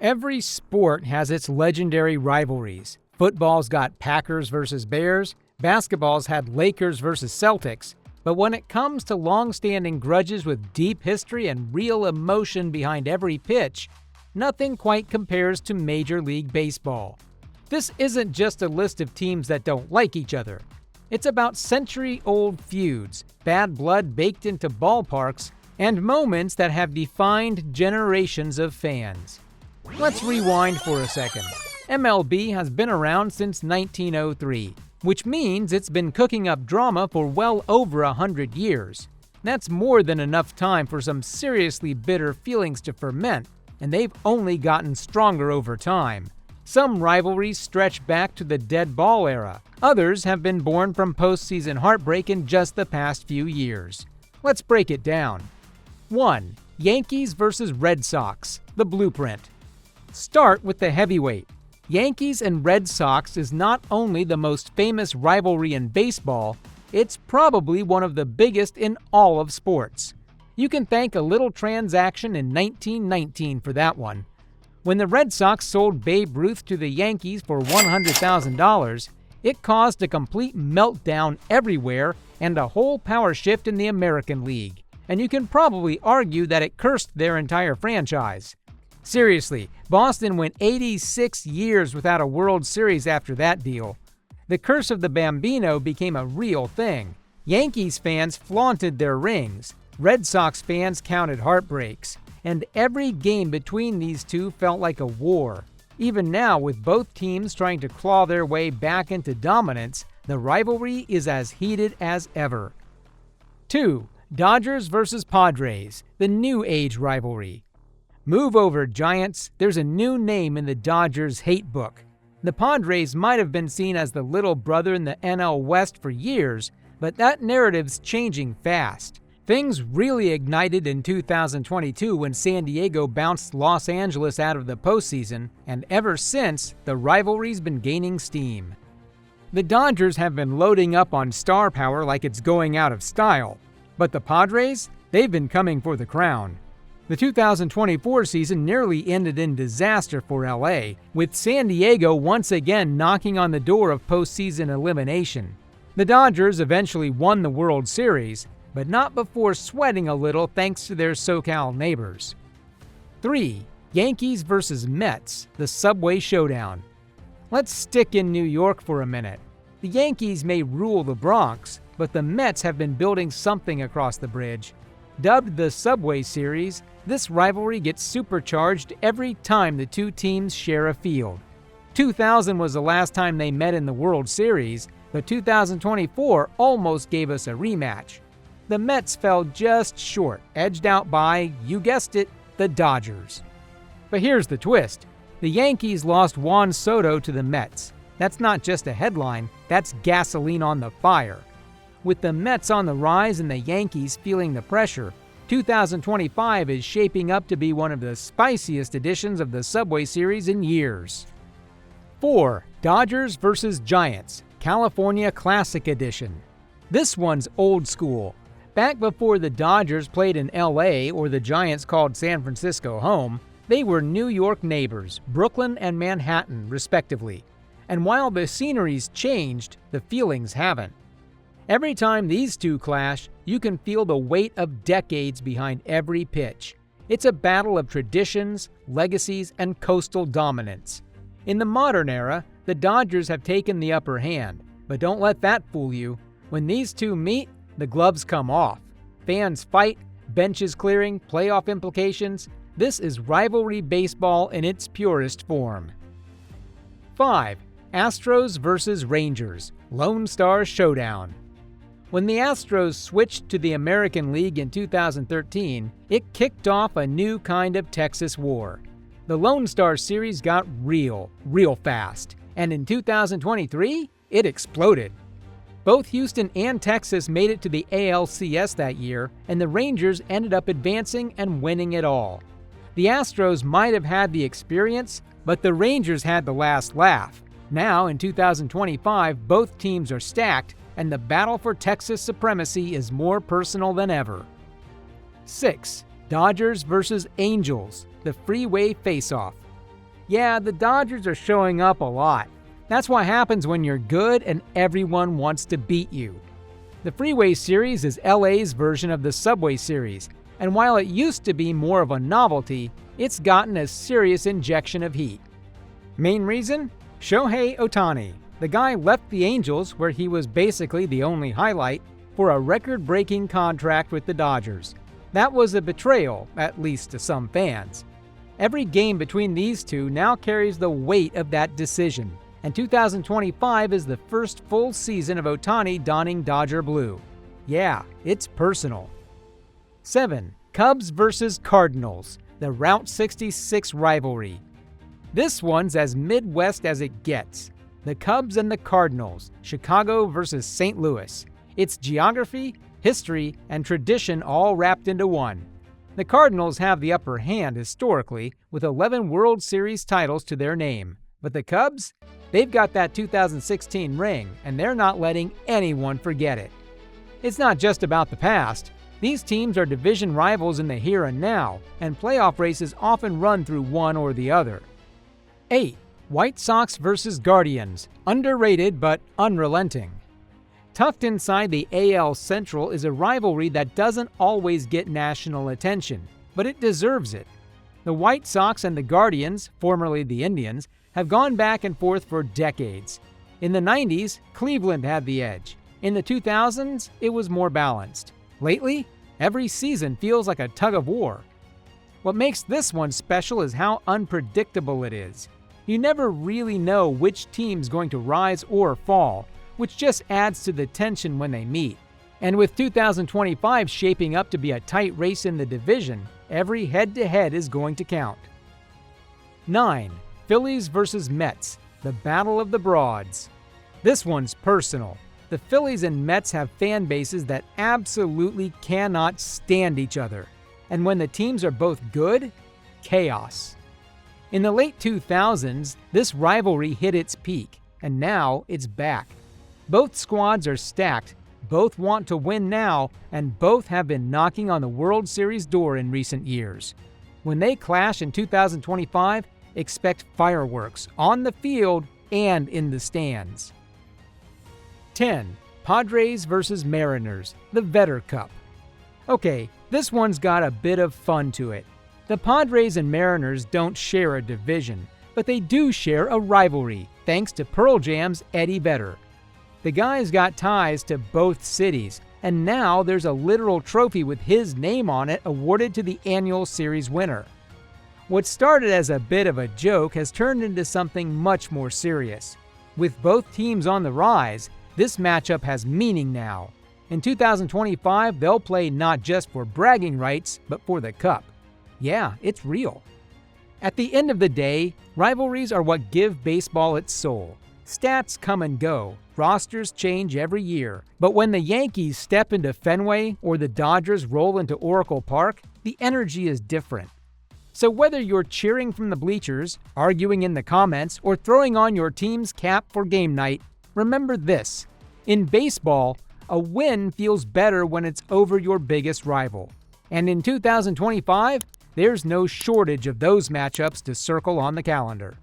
Every sport has its legendary rivalries. Football's got Packers versus Bears, basketball's had Lakers versus Celtics, but when it comes to long-standing grudges with deep history and real emotion behind every pitch, nothing quite compares to Major League Baseball. This isn't just a list of teams that don't like each other. It's about century-old feuds, bad blood baked into ballparks, and moments that have defined generations of fans. Let's rewind for a second. MLB has been around since 1903, which means it's been cooking up drama for well over 100 years. That's more than enough time for some seriously bitter feelings to ferment, and they've only gotten stronger over time. Some rivalries stretch back to the dead ball era. Others have been born from postseason heartbreak in just the past few years. Let's break it down. 1. Yankees versus Red Sox, the blueprint. Start with the heavyweight. Yankees and Red Sox is not only the most famous rivalry in baseball, it's probably one of the biggest in all of sports. You can thank a little transaction in 1919 for that one. When the Red Sox sold Babe Ruth to the Yankees for $100,000, it caused a complete meltdown everywhere and a whole power shift in the American League. And you can probably argue that it cursed their entire franchise. Seriously, Boston went 86 years without a World Series after that deal. The curse of the Bambino became a real thing. Yankees fans flaunted their rings. Red Sox fans counted heartbreaks. And every game between these two felt like a war. Even now, with both teams trying to claw their way back into dominance, the rivalry is as heated as ever. 2. Dodgers versus Padres, the New Age rivalry. Move over, Giants. There's a new name in the Dodgers hate book. The Padres might have been seen as the little brother in the NL West for years, but that narrative's changing fast. Things really ignited in 2022 when San Diego bounced Los Angeles out of the postseason, and ever since, the rivalry's been gaining steam. The Dodgers have been loading up on star power like it's going out of style, but the Padres, they've been coming for the crown. The 2024 season nearly ended in disaster for LA, with San Diego once again knocking on the door of postseason elimination. The Dodgers eventually won the World Series, but not before sweating a little thanks to their SoCal neighbors. 3. Yankees versus Mets, the Subway Showdown. Let's stick in New York for a minute. The Yankees may rule the Bronx, but the Mets have been building something across the bridge. Dubbed the Subway Series, this rivalry gets supercharged every time the two teams share a field. 2000 was the last time they met in the World Series, but 2024 almost gave us a rematch. The Mets fell just short, edged out by, you guessed it, the Dodgers. But here's the twist. The Yankees lost Juan Soto to the Mets. That's not just a headline, that's gasoline on the fire. With the Mets on the rise and the Yankees feeling the pressure, 2025 is shaping up to be one of the spiciest editions of the Subway Series in years. 4. Dodgers versus Giants, California Classic Edition. This one's old school. Back before the Dodgers played in LA or the Giants called San Francisco home, they were New York neighbors, Brooklyn and Manhattan, respectively. And while the scenery's changed, the feelings haven't. Every time these two clash, you can feel the weight of decades behind every pitch. It's a battle of traditions, legacies, and coastal dominance. In the modern era, the Dodgers have taken the upper hand, but don't let that fool you. When these two meet, the gloves come off. Fans fight, benches clearing, playoff implications. This is rivalry baseball in its purest form. 5. Astros versus Rangers, Lone Star Showdown. When the Astros switched to the American League in 2013, it kicked off a new kind of Texas war. The Lone Star Series got real fast, and in 2023, it exploded. Both Houston and Texas made it to the ALCS that year, and the Rangers ended up advancing and winning it all. The Astros might have had the experience, but the Rangers had the last laugh. Now, in 2025, both teams are stacked, and the battle for Texas supremacy is more personal than ever. 6. Dodgers versus Angels, the freeway face-off. Yeah, the Dodgers are showing up a lot. That's what happens when you're good and everyone wants to beat you. The Freeway Series is LA's version of the Subway Series, and while it used to be more of a novelty, it's gotten a serious injection of heat. Main reason? Shohei Ohtani. The guy left the Angels, where he was basically the only highlight, for a record-breaking contract with the Dodgers. That was a betrayal, at least to some fans. Every game between these two now carries the weight of that decision, and 2025 is the first full season of Ohtani donning Dodger blue. Yeah, it's personal. 7. Cubs vs. Cardinals, the Route 66 rivalry. This one's as Midwest as it gets. The Cubs and the Cardinals, Chicago versus St. Louis. It's geography, history, and tradition all wrapped into one. The Cardinals have the upper hand historically, with 11 World Series titles to their name. But the Cubs? They've got that 2016 ring, and they're not letting anyone forget it. It's not just about the past. These teams are division rivals in the here and now, and playoff races often run through one or the other. 8. White Sox vs. Guardians, underrated but unrelenting. Tucked inside the AL Central is a rivalry that doesn't always get national attention, but it deserves it. The White Sox and the Guardians, formerly the Indians, have gone back and forth for decades. In the 90s, Cleveland had the edge. In the 2000s, it was more balanced. Lately, every season feels like a tug of war. What makes this one special is how unpredictable it is. You never really know which team's going to rise or fall, which just adds to the tension when they meet. And with 2025 shaping up to be a tight race in the division, every head-to-head is going to count. 9. Phillies vs. Mets, the Battle of the Broads. This one's personal. The Phillies and Mets have fan bases that absolutely cannot stand each other. And when the teams are both good, chaos. In the late 2000s, this rivalry hit its peak, and now it's back. Both squads are stacked, both want to win now, and both have been knocking on the World Series door in recent years. When they clash in 2025, expect fireworks on the field and in the stands. 10. Padres vs. Mariners, the Vetter Cup. Okay, this one's got a bit of fun to it. The Padres and Mariners don't share a division, but they do share a rivalry, thanks to Pearl Jam's Eddie Vedder. The guy's got ties to both cities, and now there's a literal trophy with his name on it awarded to the annual series winner. What started as a bit of a joke has turned into something much more serious. With both teams on the rise, this matchup has meaning now. In 2025, they'll play not just for bragging rights, but for the cup. Yeah, it's real. At the end of the day, rivalries are what give baseball its soul. Stats come and go, rosters change every year, but when the Yankees step into Fenway or the Dodgers roll into Oracle Park, the energy is different. So whether you're cheering from the bleachers, arguing in the comments, or throwing on your team's cap for game night, remember this. In baseball, a win feels better when it's over your biggest rival. And in 2025, there's no shortage of those matchups to circle on the calendar.